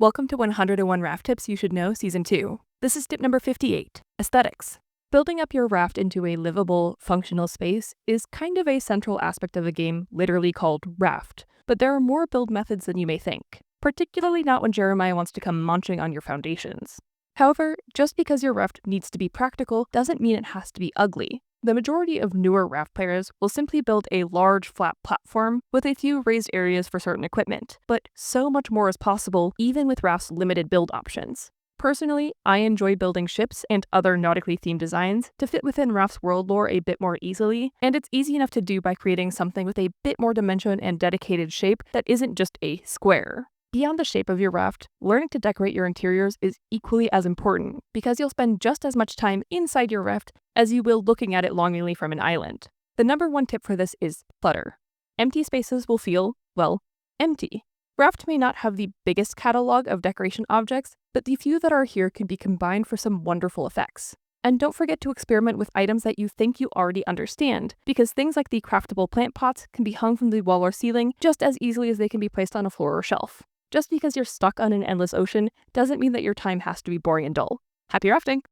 Welcome to 101 Raft Tips You Should Know Season 2. This is tip number 58, Aesthetics. Building up your raft into a livable, functional space is kind of a central aspect of the game, literally called Raft, but there are more build methods than you may think, particularly not when Jeremiah wants to come munching on your foundations. However, just because your raft needs to be practical doesn't mean it has to be ugly. The majority of newer raft players will simply build a large flat platform with a few raised areas for certain equipment, but so much more is possible even with Raft's limited build options. Personally, I enjoy building ships and other nautically themed designs to fit within Raft's world lore a bit more easily, and it's easy enough to do by creating something with a bit more dimension and dedicated shape that isn't just a square. Beyond the shape of your raft, learning to decorate your interiors is equally as important because you'll spend just as much time inside your raft as you will looking at it longingly from an island. The number one tip for this is clutter. Empty spaces will feel, well, empty. Raft may not have the biggest catalog of decoration objects, but the few that are here can be combined for some wonderful effects. And don't forget to experiment with items that you think you already understand, because things like the craftable plant pots can be hung from the wall or ceiling just as easily as they can be placed on a floor or shelf. Just because you're stuck on an endless ocean doesn't mean that your time has to be boring and dull. Happy rafting!